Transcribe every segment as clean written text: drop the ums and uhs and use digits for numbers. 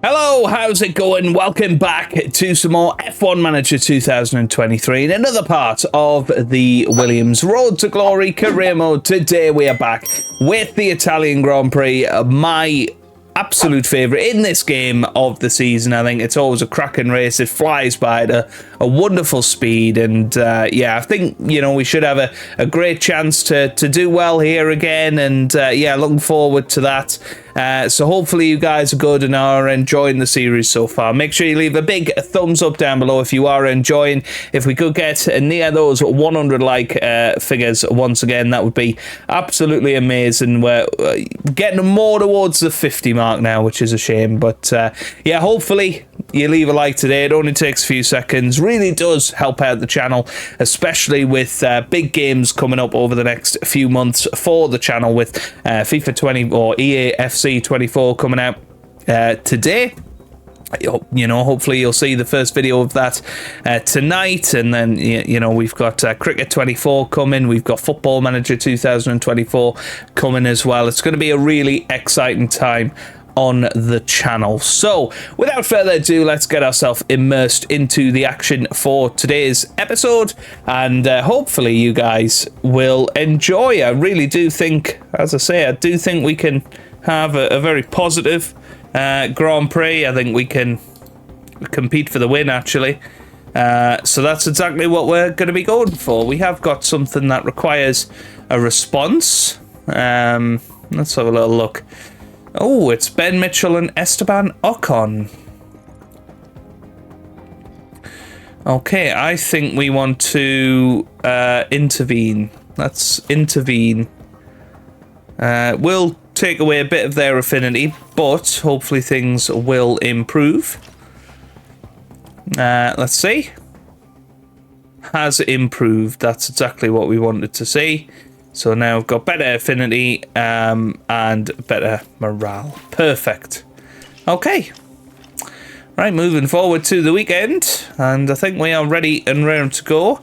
Hello, how's it going? Welcome back to some more F1 Manager 2023 in another part of the Williams Road to Glory career mode. Today we are back with the Italian Grand Prix, my absolute favourite in this game of the season. I think it's always a cracking race. It flies by at a wonderful speed, and yeah, I think, you know, we should have a great chance to do well here again, and yeah, looking forward to that. So hopefully you guys are good and are enjoying the series so far. Make sure you leave a big thumbs up down below if you are enjoying. If we could get near those 100 like figures once again, that would be absolutely amazing. We're getting more towards the 50 mark now, which is a shame, but yeah, hopefully you leave a like today. It only takes a few seconds. Really does help out the channel, especially with big games coming up over the next few months for the channel, with FIFA 20 or EA FC 24 coming out today. You know, hopefully you'll see the first video of that tonight, and then, you know, we've got Cricket 24 coming, we've got Football Manager 2024 coming as well. It's going to be a really exciting time on the channel. So without further ado, let's get ourselves immersed into the action for today's episode, and hopefully you guys will enjoy. I really do think, as I say, I do think we can have a very positive Grand Prix. I think we can compete for the win, actually. So that's exactly what we're going to be going for. We have got something that requires a response. Let's have a little look. Oh, it's Ben Mitchell and Esteban Ocon. Okay, I think we want to intervene. Let's intervene. We'll take away a bit of their affinity, but hopefully things will improve. Let's see. Has improved. That's exactly what we wanted to see. So now we've got better affinity and better morale. Perfect. Okay. Right, moving forward to the weekend, and I think we are ready and raring to go.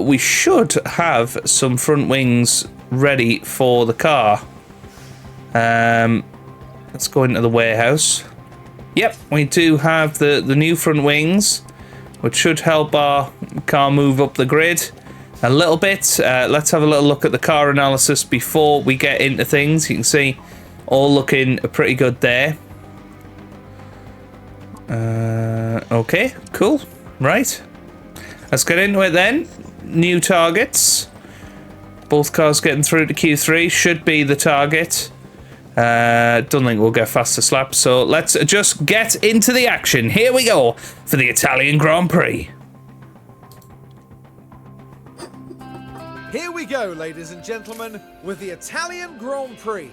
We should have some front wings ready for the car. Let's go into the warehouse. Yep, we do have the new front wings, which should help our car move up the grid a little bit. Let's have a little look at the car analysis before we get into things. You can see all looking pretty good there. Okay, cool. Right, let's get into it then. New targets. Both cars getting through to Q3 should be the target. Don't think we'll get faster slaps, so let's just get into the action. Here we go for the Italian Grand Prix. Here we go, ladies and gentlemen, with the Italian Grand Prix.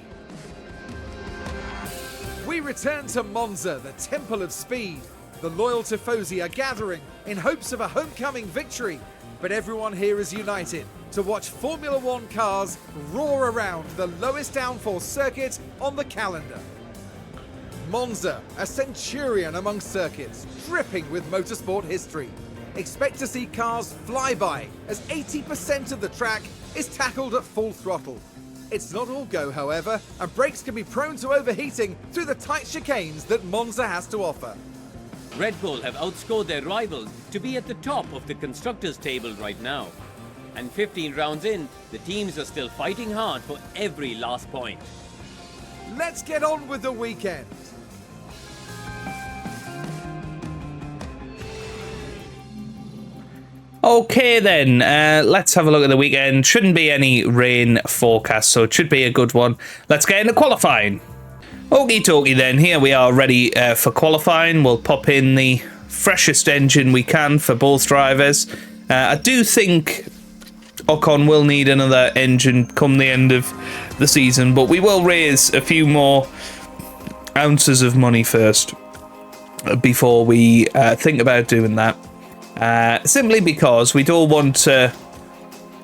We return to Monza, the Temple of Speed. The loyal Tifosi are gathering in hopes of a homecoming victory, but everyone here is united to watch Formula One cars roar around the lowest downforce circuit on the calendar. Monza, a centurion among circuits, dripping with motorsport history. Expect to see cars fly by, as 80% of the track is tackled at full throttle. It's not all go, however, and brakes can be prone to overheating through the tight chicanes that Monza has to offer. Red Bull have outscored their rivals to be at the top of the constructors' table right now. And 15 rounds in, the teams are still fighting hard for every last point. Let's get on with the weekend. Okay then, let's have a look at the weekend. Shouldn't be any rain forecast, so it should be a good one. Let's get into qualifying. Okie dokie then, here we are ready for qualifying. We'll pop in the freshest engine we can for both drivers. I do think Ocon will need another engine come the end of the season, but we will raise a few more ounces of money first before we think about doing that. Simply because we don't want to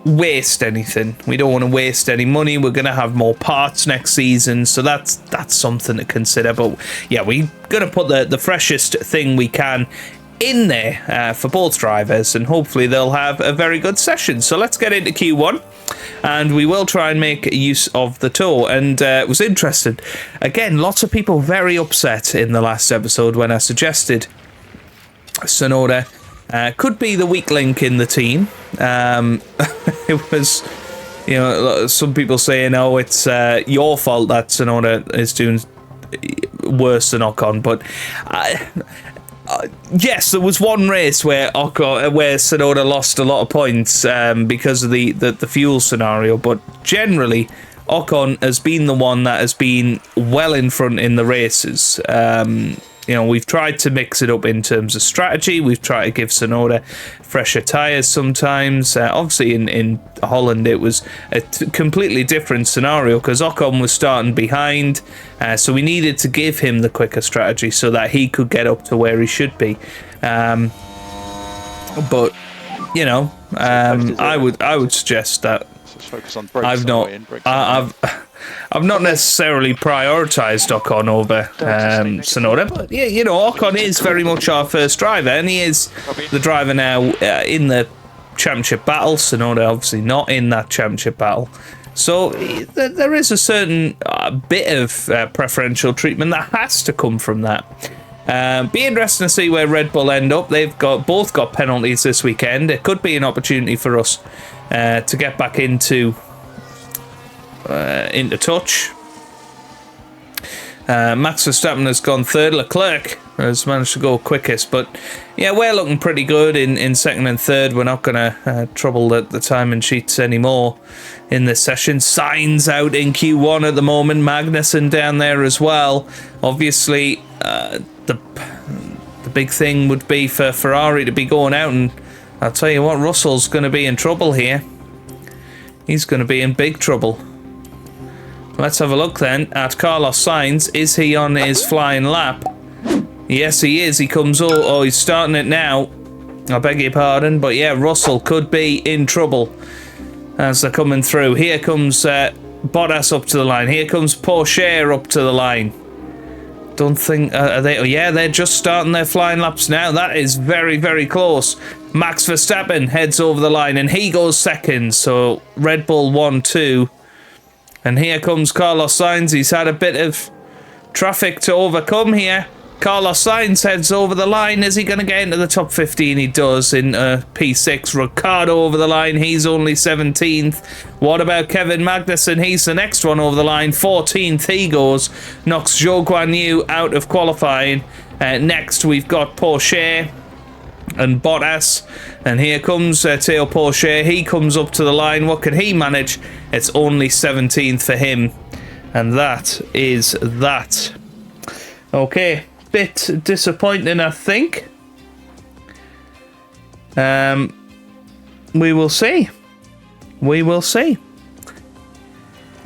waste anything. We don't want to waste any money. We're going to have more parts next season, so that's something to consider. But yeah, we're going to put the freshest thing we can in there for both drivers, and hopefully they'll have a very good session. So let's get into Q1, and we will try and make use of the tow. And it was interesting. Again, lots of people very upset in the last episode when I suggested Sonoda could be the weak link in the team. It was, you know, some people saying, oh, it's your fault that Sonoda is doing worse than Ocon, but yes, there was one race where Sonoda lost a lot of points because of the fuel scenario, but generally Ocon has been the one that has been well in front in the races. You know, we've tried to mix it up in terms of strategy. We've tried to give Sonoda fresher tyres sometimes. Obviously, in Holland, it was a completely different scenario because Ocon was starting behind. So we needed to give him the quicker strategy so that he could get up to where he should be. But, you know, I would suggest that focus on brakes. I've not necessarily prioritised Ocon over Sonoda, but yeah, you know, Ocon is very much our first driver, and he is the driver now in the championship battle. Sonoda obviously not in that championship battle, so there is a certain bit of preferential treatment that has to come from that. Be interesting to see where Red Bull end up. They've both got penalties this weekend. It could be an opportunity for us to get back into touch. Max Verstappen has gone third. Leclerc has managed to go quickest, but yeah, we're looking pretty good in second and third. We're not going to trouble the timing sheets anymore in this session. Sainz out in Q1 at the moment. Magnussen down there as well. Obviously, the big thing would be for Ferrari to be going out, and I'll tell you what, Russell's going to be in trouble here. He's going to be in big trouble. Let's have a look then at Carlos Sainz. Is he on his flying lap? Yes, he is. He comes... Oh, he's starting it now. I beg your pardon. But yeah, Russell could be in trouble as they're coming through. Here comes Bottas up to the line. Here comes Porsche up to the line. Don't think... are they? Oh, yeah, they're just starting their flying laps now. That is very, very close. Max Verstappen heads over the line, and he goes second. So Red Bull 1-2. And here comes Carlos Sainz. He's had a bit of traffic to overcome here. Carlos Sainz heads over the line. Is he going to get into the top 15? He does in P6. Ricciardo over the line. He's only 17th. What about Kevin Magnussen? He's the next one over the line. 14th he goes. Knocks Zhou Guanyu out of qualifying. Next we've got Porsche and Bottas, and here comes Théo Porsche. He comes up to the line. What can he manage? It's only 17th for him, and that is that. Okay, bit disappointing, I think. We will see. We will see.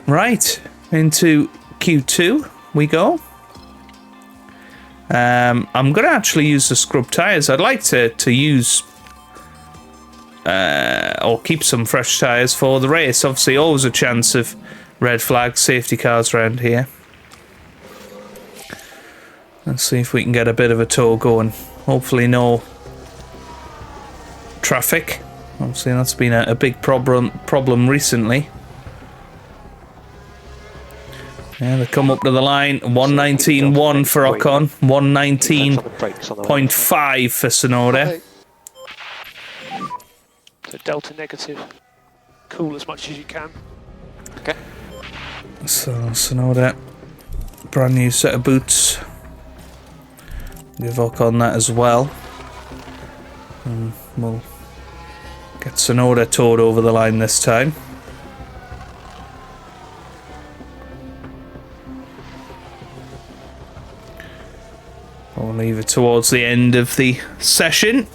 Right, into Q2 we go. I'm going to actually use the scrub tyres. I'd like to use or keep some fresh tyres for the race. Obviously, always a chance of red flag safety cars around here. Let's see if we can get a bit of a tow going. Hopefully no traffic. Obviously, that's been a big problem recently. Yeah, they come up to the line. 119.1 for Ocon. 119.5 for Sonoda. So delta negative. Cool as much as you can. Okay. So Sonoda, brand new set of boots. Give Ocon that as well. And we'll get Sonoda towed over the line this time. I'll leave it towards the end of the session.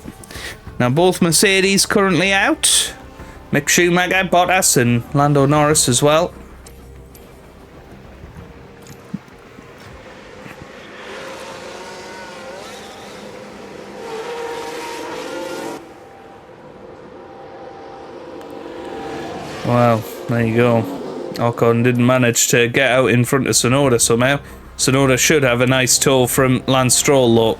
Now both Mercedes currently out. Mick Schumacher, Bottas and Lando Norris as well. Well, there you go. Ocon didn't manage to get out in front of Sonoda somehow. Sonoda should have a nice tow from Lance Stroll though.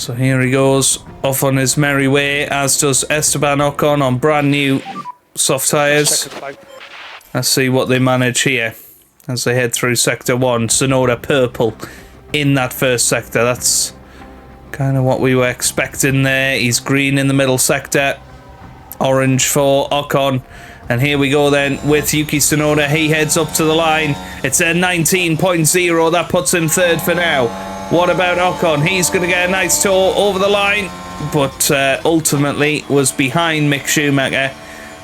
So here he goes, off on his merry way, as does Esteban Ocon on brand new soft tyres. Let's see what they manage here as they head through Sector 1. Tsunoda purple in that first sector. That's kind of what we were expecting there. He's green in the middle sector. Orange for Ocon. And here we go then with Yuki Tsunoda. He heads up to the line. It's a 19.0. That puts him third for now. What about Ocon? He's going to get a nice tour over the line, but ultimately was behind Mick Schumacher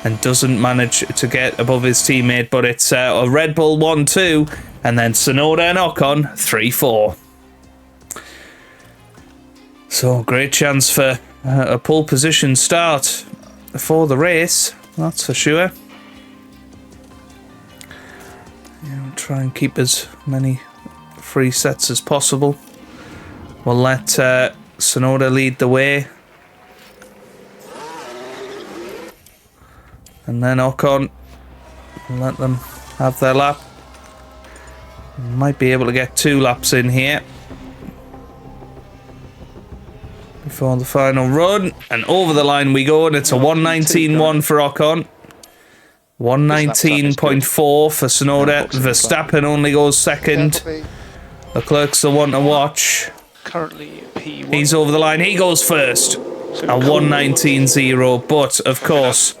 and doesn't manage to get above his teammate. But it's a Red Bull 1-2, and then Tsunoda and Ocon 3-4. So great chance for a pole position start for the race, that's for sure. Yeah, we'll try and keep as many free sets as possible. We'll let Tsunoda lead the way. And then Ocon, we'll let them have their lap. Might be able to get 2 laps in here before the final run. And over the line we go, and it's a 1:19.1 for Ocon. 1:19.4 for Tsunoda. Verstappen only goes second. Leclerc's the one to watch. Currently P1. He's over the line. He goes first. A 1:19.0. But, of course,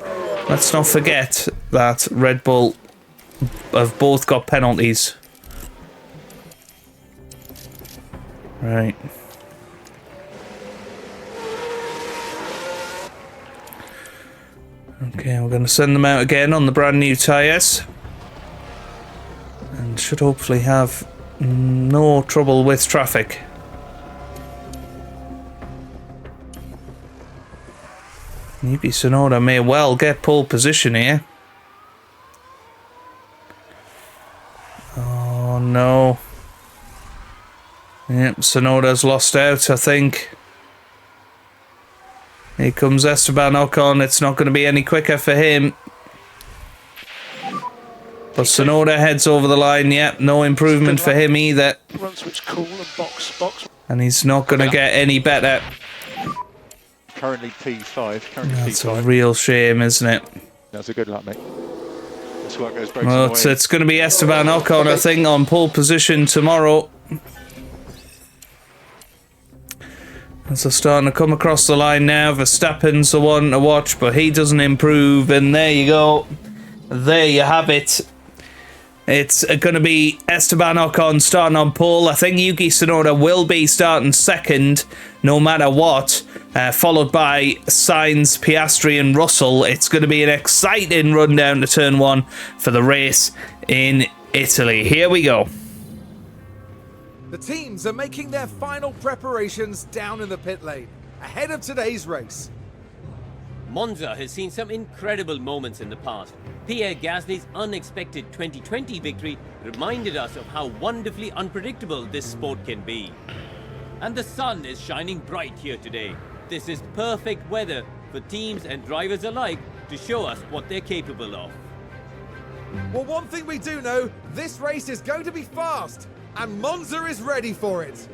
let's not forget that Red Bull have both got penalties. Right. Okay, we're going to send them out again on the brand new tyres. And should hopefully have no trouble with traffic. Yuki Tsunoda may well get pole position here. Oh no. Yep, Tsunoda's lost out, I think. Here comes Esteban Ocon. It's not going to be any quicker for him. But Tsunoda heads over the line. Yep, no improvement for him either. Run switch cool and box. And he's not going to get any better. Currently P5. That's a real shame, isn't it? That's a good luck, mate. This work goes breaks Well, it's going to be Esteban Ocon, I think, on pole position tomorrow. As they're starting to come across the line now. Verstappen's the one to watch, but he doesn't improve. And there you go. There you have it. It's going to be Esteban Ocon starting on pole. I think Yuki Tsunoda will be starting second, no matter what. Followed by Sainz, Piastri and Russell. It's going to be an exciting run down to turn 1 for the race in Italy. Here we go. The teams are making their final preparations down in the pit lane, ahead of today's race. Monza has seen some incredible moments in the past. Pierre Gasly's unexpected 2020 victory reminded us of how wonderfully unpredictable this sport can be. And the sun is shining bright here today. This is perfect weather for teams and drivers alike to show us what they're capable of. Well, one thing we do know, this race is going to be fast, and Monza is ready for it.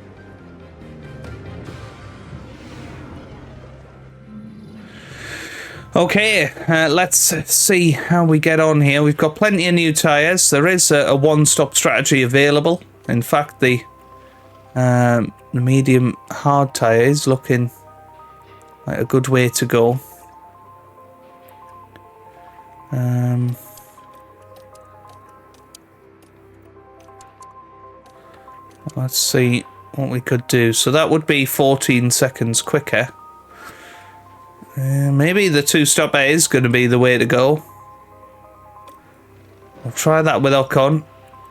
Okay, let's see how we get on here. We've got plenty of new tyres. There is a one-stop strategy available. In fact, the medium hard tyre is looking like a good way to go. Let's see what we could do. So that would be 14 seconds quicker. Maybe the two-stopper is going to be the way to go. We'll try that with Ocon.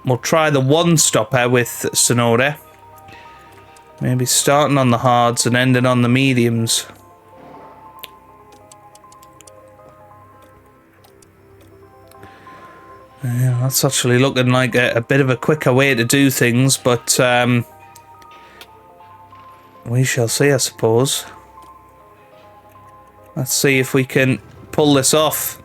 We'll try the one-stopper with Tsunoda. Maybe starting on the hards and ending on the mediums. Yeah, that's actually looking like a bit of a quicker way to do things, but we shall see, I suppose. Let's see if we can pull this off.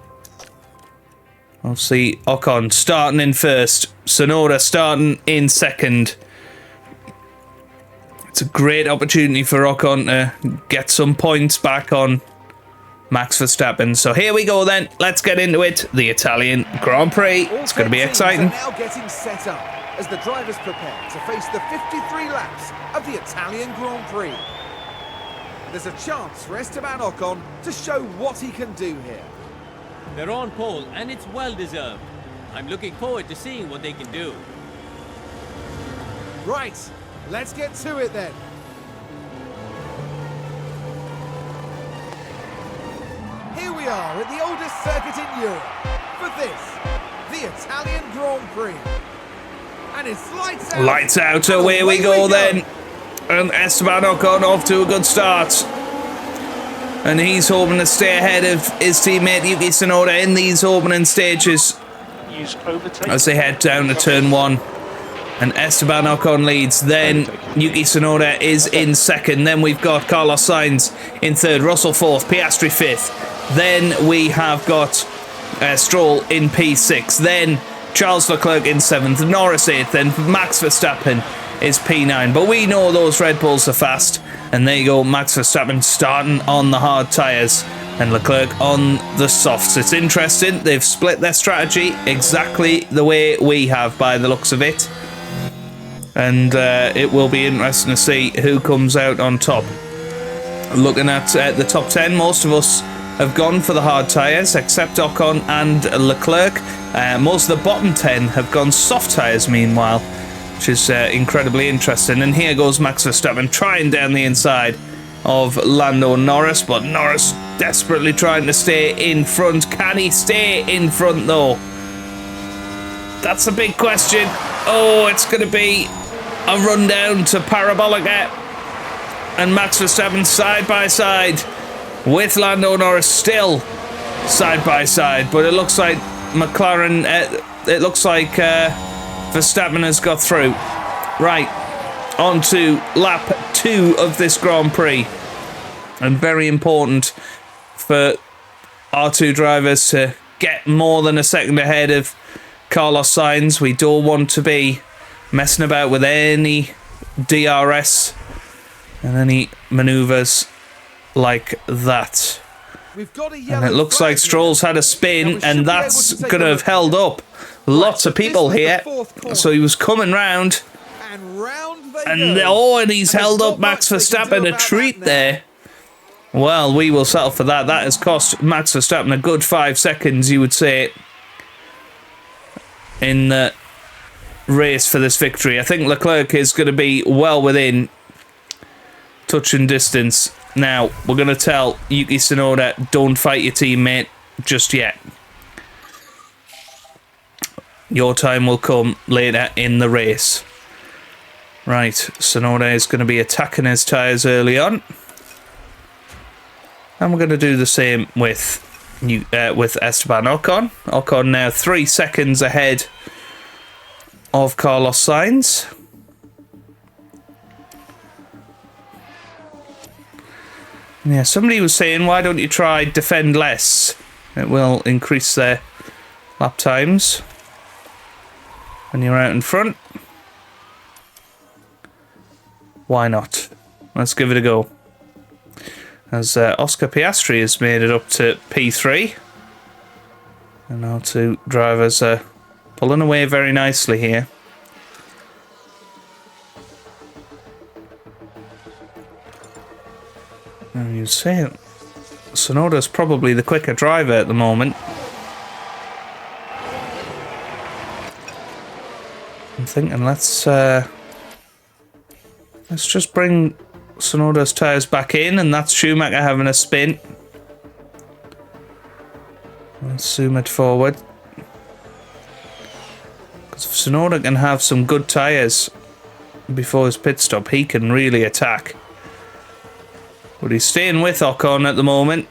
We'll see Ocon starting in first. Tsunoda starting in second. It's a great opportunity for Ocon to get some points back on Max Verstappen. So here we go then. Let's get into it. The Italian Grand Prix. It's going to be exciting. Now getting set up as the drivers prepare to face the 53 laps of the Italian Grand Prix. There's a chance for Esteban Ocon to show what he can do here. They're on pole, and it's well deserved. I'm looking forward to seeing what they can do. Right, let's get to it then. Here we are at the oldest circuit in Europe for this, the Italian Grand Prix. And it's lights out. Lights out, away we go then. And Esteban Ocon off to a good start. And he's hoping to stay ahead of his teammate Yuki Tsunoda in these opening stages Use overtake. as they head down to turn 1. And Esteban Ocon leads. Then Yuki Tsunoda is in second. Then we've got Carlos Sainz in third. Russell fourth. Piastri fifth. Then we have got Stroll in P6. Then Charles Leclerc in 7th. Norris 8th. Then Max Verstappen is P9. But we know those Red Bulls are fast. And there you go. Max Verstappen starting on the hard tyres. And Leclerc on the softs. It's interesting. They've split their strategy exactly the way we have by the looks of it. And it will be interesting to see who comes out on top. Looking at the top 10, most of us have gone for the hard tyres, except Ocon and Leclerc. Most of the bottom 10 have gone soft tyres, meanwhile, which is incredibly interesting. And here goes Max Verstappen trying down the inside of Lando Norris, but Norris desperately trying to stay in front. Can he stay in front, though? That's a big question. Oh, it's going to be a run down to Parabolica. And Max Verstappen side by side with Lando Norris still side by side. But it looks like McLaren, it looks like Verstappen has got through. Right, on to lap 2 of this Grand Prix. And very important for our two drivers to get more than a second ahead of Carlos Sainz. We don't want to be messing about with any DRS and any manoeuvres like that. We've got a yellow And it looks like Stroll's had a spin, and that's going to have held up lots of people here. So he was coming round, and round they and go. and he's held up Max Verstappen a treat there. Well, we will settle for that. That has cost Max Verstappen a good 5 seconds, you would say, in the race for this victory. I think Leclerc is going to be well within touching distance. Now, we're going to tell Yuki Tsunoda, don't fight your teammate just yet. Your time will come later in the race. Right, Tsunoda is going to be attacking his tyres early on. And we're going to do the same with Esteban Ocon. Ocon now 3 seconds ahead of Carlos Sainz. Yeah, somebody was saying, why don't you try defend less? It will increase their lap times when you're out in front. Why not? Let's give it a go. As Oscar Piastri has made it up to P3. And our two drivers are pulling away very nicely here. And you'd say Tsunoda's probably the quicker driver at the moment. I'm thinking let's just bring Tsunoda's tyres back in, and that's Schumacher having a spin. Let's zoom it forward. Because if Tsunoda can have some good tyres before his pit stop, he can really attack. But he's staying with Ocon at the moment.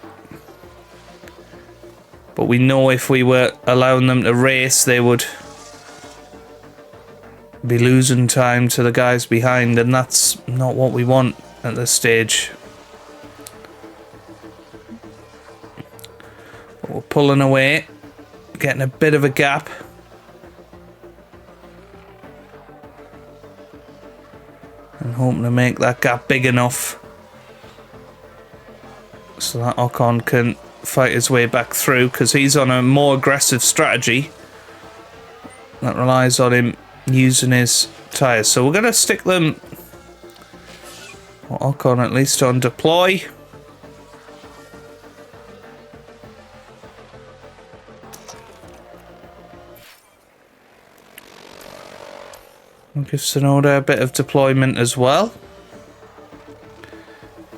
But we know if we were allowing them to race, they would be losing time to the guys behind, and that's not what we want at this stage. But we're pulling away, getting a bit of a gap. And hoping to make that gap big enough so that Ocon can fight his way back through, because he's on a more aggressive strategy that relies on him using his tyres. So we're going to stick them, or Ocon at least, on deploy. We'll give Tsunoda a bit of deployment as well.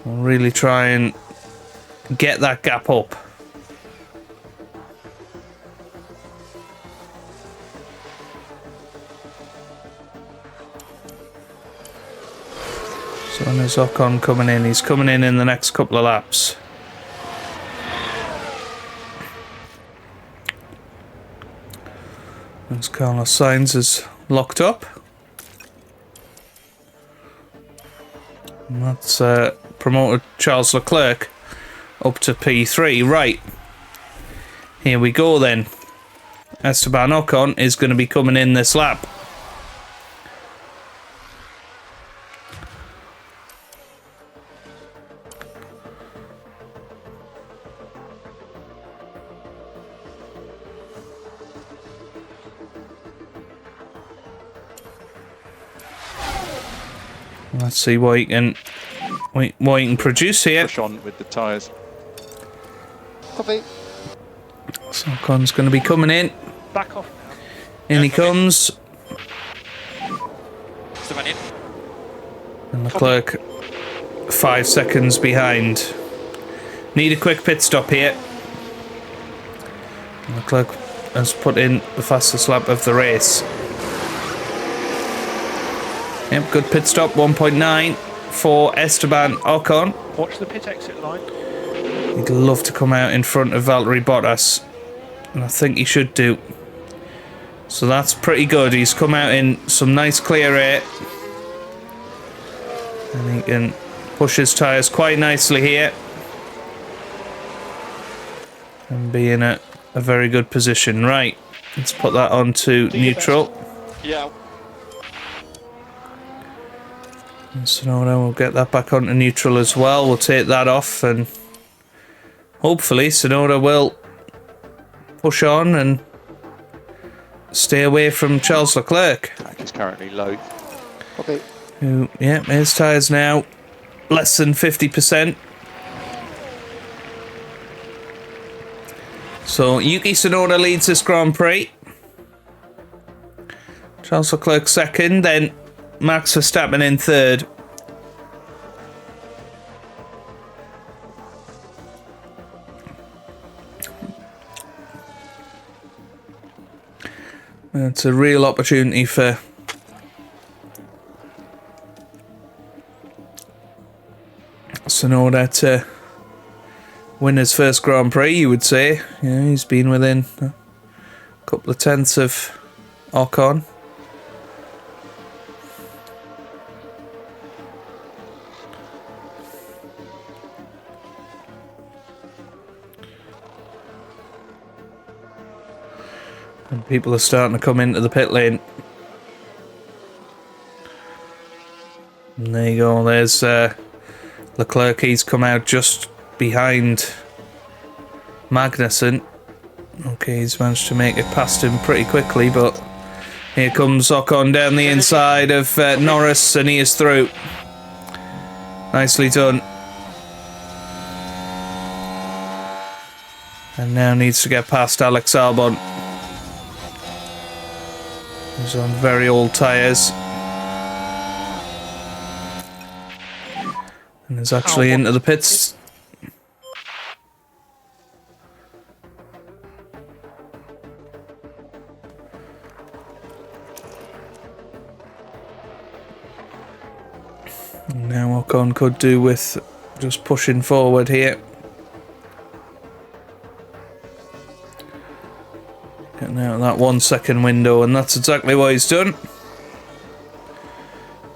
We'll really try and get that gap up. So when there's Ocon coming in, he's coming in the next couple of laps. As Carlos Sainz is locked up. And that's promoted Charles Leclerc up to P3. Right. Here we go then. Esteban Ocon is going to be coming in this lap. Let's see what he can produce here. Push on with the tyres. Copy. So Ocon's going to be coming in. Back off now. In he comes. And Leclerc 5 seconds behind. Need a quick pit stop here. Leclerc has put in the fastest lap of the race. Yep, good pit stop, 1.9 for Esteban Ocon. Watch the pit exit line. He'd love to come out in front of Valtteri Bottas, and I think he should do. So that's pretty good. He's come out in some nice clear air, and he can push his tyres quite nicely here and be in a very good position. Right, let's put that onto neutral. Yeah. So now we'll get that back onto neutral as well. We'll take that off, and hopefully Tsunoda will push on and stay away from Charles Leclerc. Track is currently low. Okay. Who, yeah, his tyres now less than 50%. So Yuki Tsunoda leads this Grand Prix. Charles Leclerc second, then Max Verstappen in third. It's a real opportunity for Tsunoda to win his first Grand Prix, you would say. Yeah, he's been within a couple of tenths of Ocon. And people are starting to come into the pit lane. And there you go, there's Leclerc. He's come out just behind Magnussen. Okay, he's managed to make it past him pretty quickly, but here comes Ocon down the inside of Norris, and he is through. Nicely done. And now needs to get past Alex Albon. He's on very old tyres. And is actually into the pits. And now Ocon could do with just pushing forward here. Getting out of that 1 second window, and that's exactly what he's done.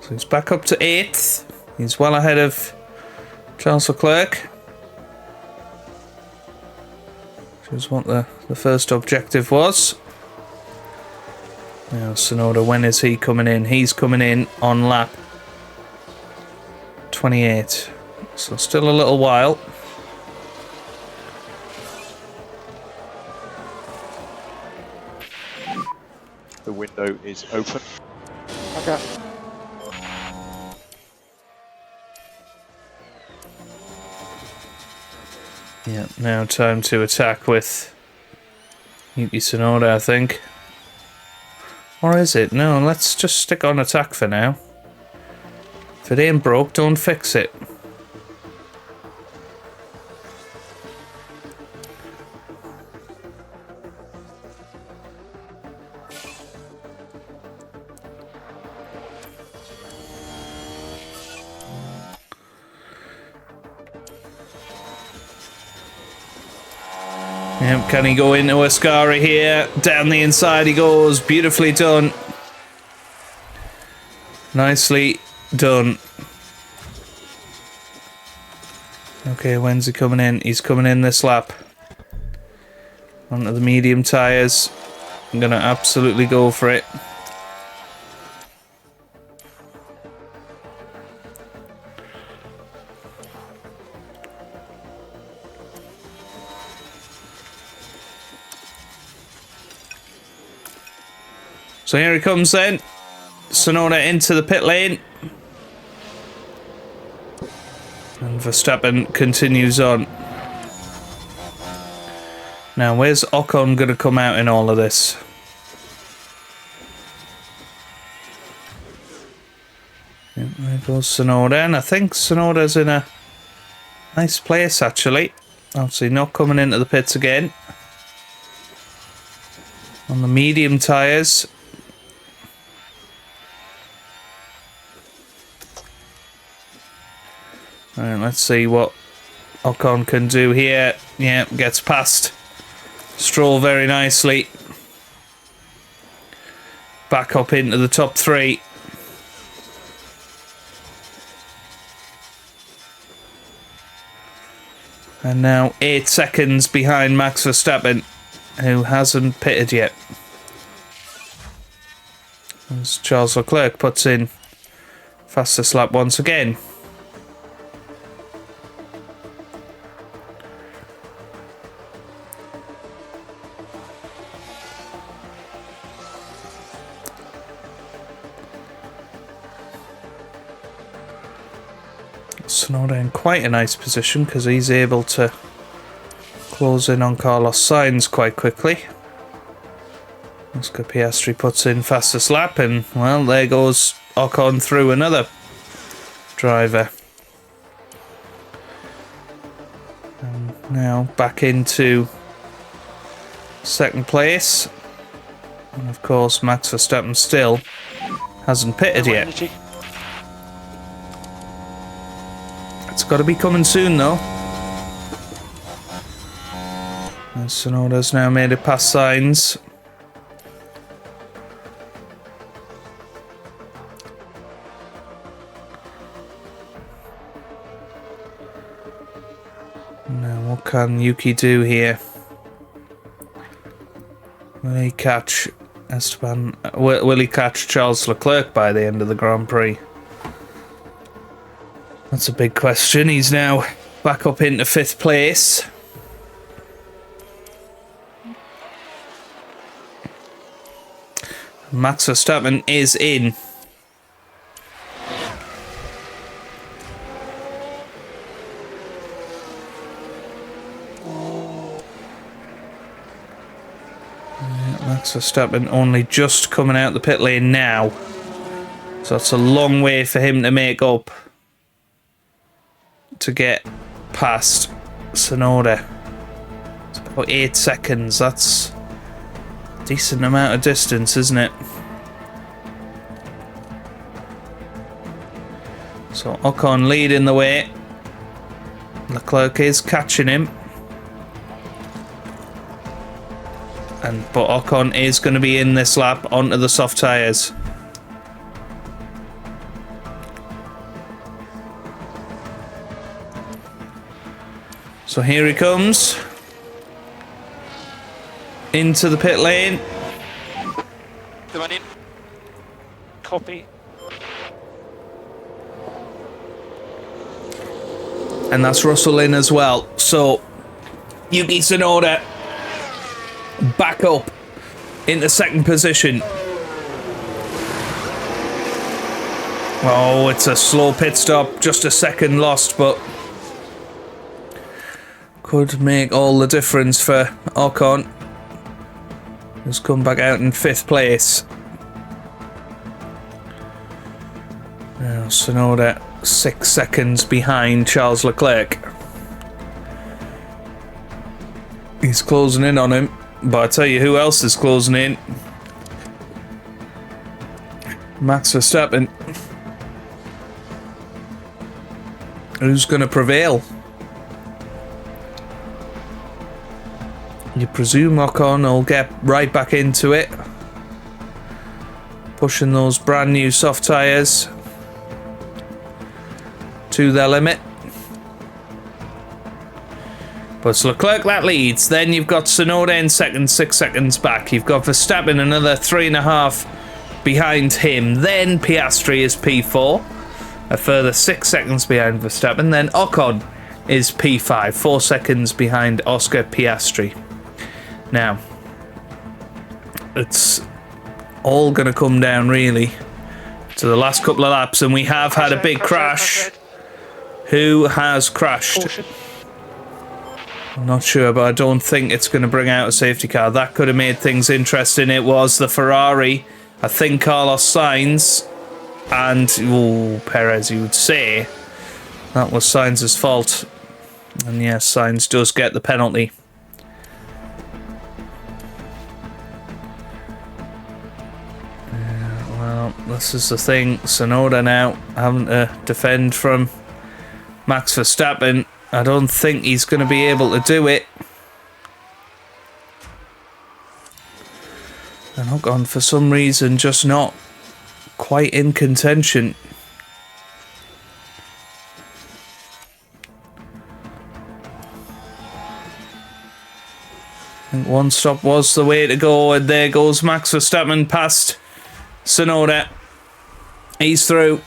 So he's back up to 8th. He's well ahead of Charles Leclerc, which is what the first objective was. Now Tsunoda, when is he coming in? He's coming in on lap 28. So still a little while. The window is open. Okay. Yeah, now time to attack with Yuki Tsunoda, I think. Or is it? No, let's just stick on attack for now. If it ain't broke, don't fix it. Yep, can he go into Ascari here? Down the inside he goes. Beautifully done. Nicely done. Okay, when's he coming in? He's coming in this lap. Onto the medium tyres. I'm going to absolutely go for it. So here he comes then. Tsunoda into the pit lane. And Verstappen continues on. Now, where's Ocon going to come out in all of this? Yep, there goes Tsunoda. And I think Tsunoda's in a nice place, actually. Obviously not coming into the pits again. On the medium tyres. Alright, let's see what Ocon can do here. Yeah, gets past Stroll very nicely. Back up into the top 3. And now 8 seconds behind Max Verstappen, who hasn't pitted yet. As Charles Leclerc puts in fastest lap once again. Tsunoda in quite a nice position because he's able to close in on Carlos Sainz quite quickly. Oscar Piastri puts in fastest lap and, well, there goes Ocon through another driver. And now back into second place. And of course Max Verstappen still hasn't pitted yet. Energy. It's got to be coming soon, though. And Tsunoda's now made it past Sainz. Now, what can Yuki do here? Will he catch Esteban? Will he catch Charles Leclerc by the end of the Grand Prix? That's a big question. He's now back up into 5th place. Max Verstappen is in. Max Verstappen only just coming out the pit lane now. So that's a long way for him to make up to get past Tsunoda. It's about 8 seconds. That's a decent amount of distance, isn't it? So Ocon leading the way. Leclerc is catching him. But Ocon is going to be in this lap onto the soft tyres. So here he comes. Into the pit lane. The one in. Copy. And that's Russell in as well. So, Yuki Tsunoda back up into second position. Oh, it's a slow pit stop. Just a second lost, but could make all the difference for Ocon, who's come back out in 5th place. Now Tsunoda 6 seconds behind Charles Leclerc. He's closing in on him, but I tell you who else is closing in. Max Verstappen. Who's going to prevail? You presume Ocon will get right back into it, pushing those brand new soft tyres to their limit. But it's Leclerc that leads. Then you've got Tsunoda in second, 6 seconds back. You've got Verstappen another 3.5 behind him. Then Piastri is P4, a further 6 seconds behind Verstappen. Then Ocon is P5, 4 seconds behind Oscar Piastri. Now, it's all going to come down really to the last couple of laps, and we have had a big crash. Who has crashed? I'm not sure, but I don't think it's going to bring out a safety car. That could have made things interesting. It was the Ferrari, I think Carlos Sainz, and Perez, you would say. That was Sainz's fault. And yes, Sainz does get the penalty. Well, this is the thing. Tsunoda now having to defend from Max Verstappen. I don't think he's going to be able to do it. And Ocon, for some reason, just not quite in contention. I think one stop was the way to go, and there goes Max Verstappen past Tsunoda. He's through.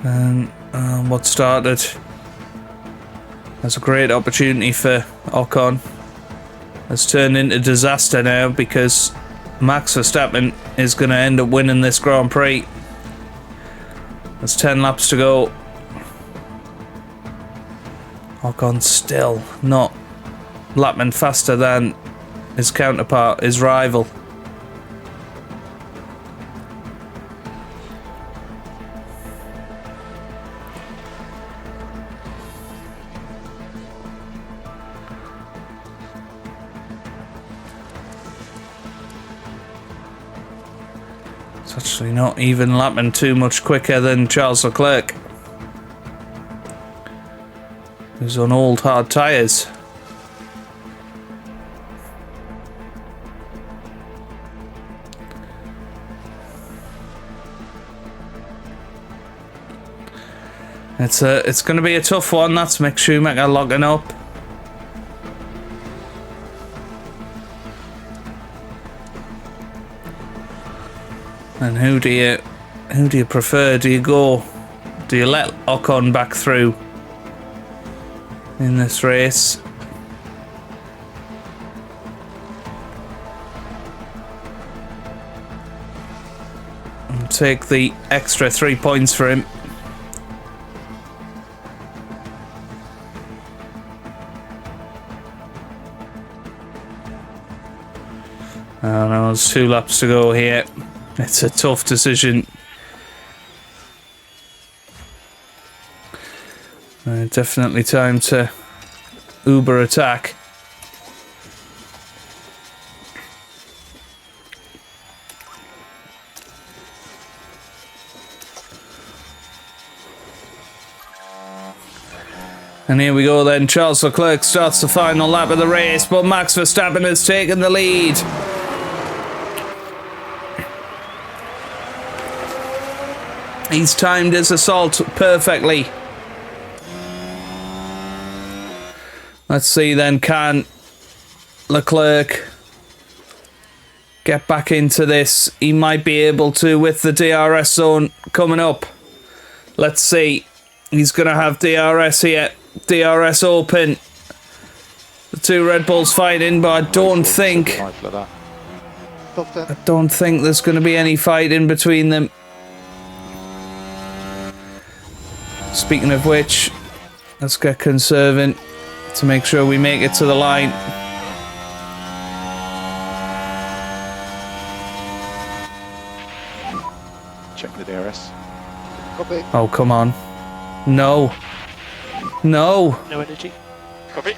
And what started as a great opportunity for Ocon has turned into disaster now, because Max Verstappen is going to end up winning this Grand Prix. There's 10 laps to go. Ocon still not lapping faster than his counterpart, his rival. It's actually not even lapping too much quicker than Charles Leclerc, who's on old hard tyres. It's going to be a tough one. That's Mick Schumacher locking up. And who do you prefer? Do you let Ocon back through in this race? And take the extra 3 points for him. I don't know, there's 2 laps to go here. It's a tough decision. Definitely time to Uber attack. And here we go then. Charles Leclerc starts the final lap of the race, but Max Verstappen has taken the lead. He's timed his assault perfectly. Let's see then, can Leclerc get back into this. He might be able to with the DRS zone coming up. Let's see. He's going to have DRS here. DRS open. The two Red Bulls fighting, but I don't think there's going to be any fighting between them. Speaking of which, let's get conserving to make sure we make it to the line. Check the DRS. Copy. Oh, come on. No. No. No energy. Copy.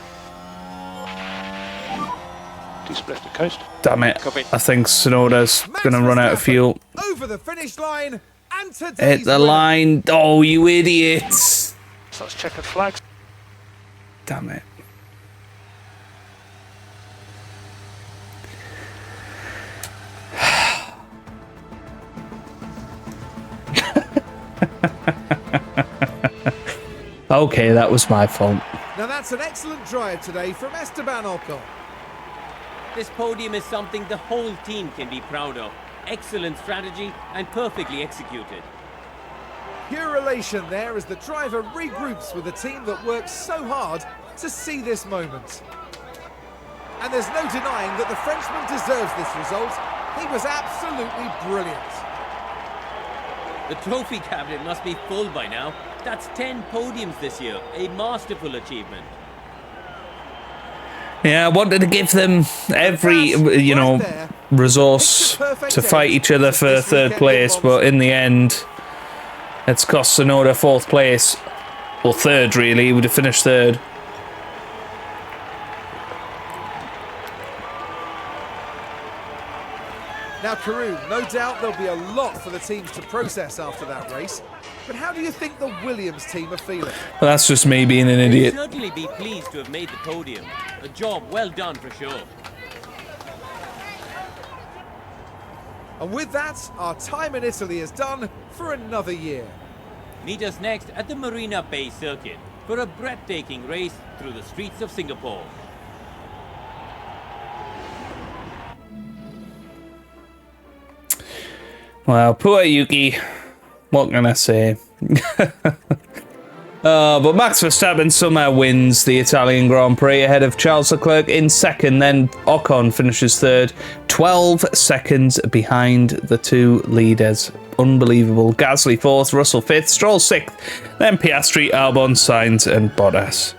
Decent left of coast. Damn it. Copy. I think Sonoda's going to run out of fuel. Over the finish line and today's Hit the winner. line. Oh, you idiots. So let's check the flags. Damn it. Okay, that was my fault. Now that's an excellent drive today from Esteban Ocon. This podium is something the whole team can be proud of. Excellent strategy and perfectly executed. Pure elation there as the driver regroups with a team that worked so hard to see this moment. And there's no denying that the Frenchman deserves this result. He was absolutely brilliant. The trophy cabinet must be full by now. That's 10 podiums this year. A masterful achievement. Yeah, I wanted to give them every, you know, resource to fight each other for third place, but in the end, it's cost Sonoda fourth place. Or third, really. He would have finished third. Now, Karun, no doubt there'll be a lot for the teams to process after that race. But how do you think the Williams team are feeling? Well, that's just me being an idiot. They'll certainly be pleased to have made the podium. A job well done for sure. And with that, our time in Italy is done for another year. Meet us next at the Marina Bay Circuit for a breathtaking race through the streets of Singapore. Well, poor Yuki. What can I say? But Max Verstappen somehow wins the Italian Grand Prix ahead of Charles Leclerc in second. Then Ocon finishes third, 12 seconds behind the two leaders. Unbelievable. Gasly fourth, Russell fifth, Stroll sixth, then Piastri, Albon, Sainz and Bottas.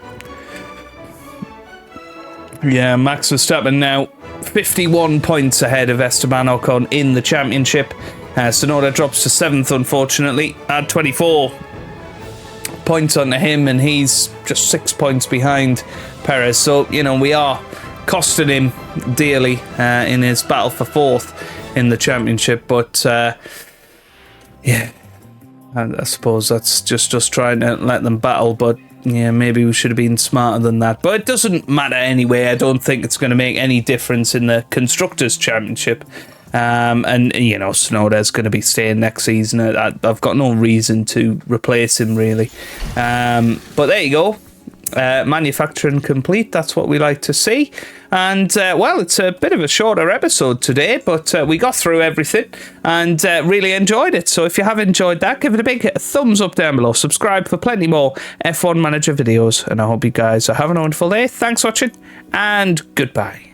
Yeah, Max Verstappen now 51 points ahead of Esteban Ocon in the championship. Sonoda drops to 7th, unfortunately. Add 24 points onto him, and he's just 6 points behind Perez. So, you know, we are costing him dearly in his battle for 4th in the championship. But, yeah, I suppose that's just us trying to let them battle. But, yeah, maybe we should have been smarter than that. But it doesn't matter anyway. I don't think it's going to make any difference in the Constructors' Championship. And, you know, Sonoda's going to be staying next season. I've got no reason to replace him, really. But there you go. Manufacturing complete. That's what we like to see. And, well, it's a bit of a shorter episode today, but we got through everything and really enjoyed it. So if you have enjoyed that, give it a big thumbs up down below. Subscribe for plenty more F1 Manager videos. And I hope you guys are having a wonderful day. Thanks for watching, and goodbye.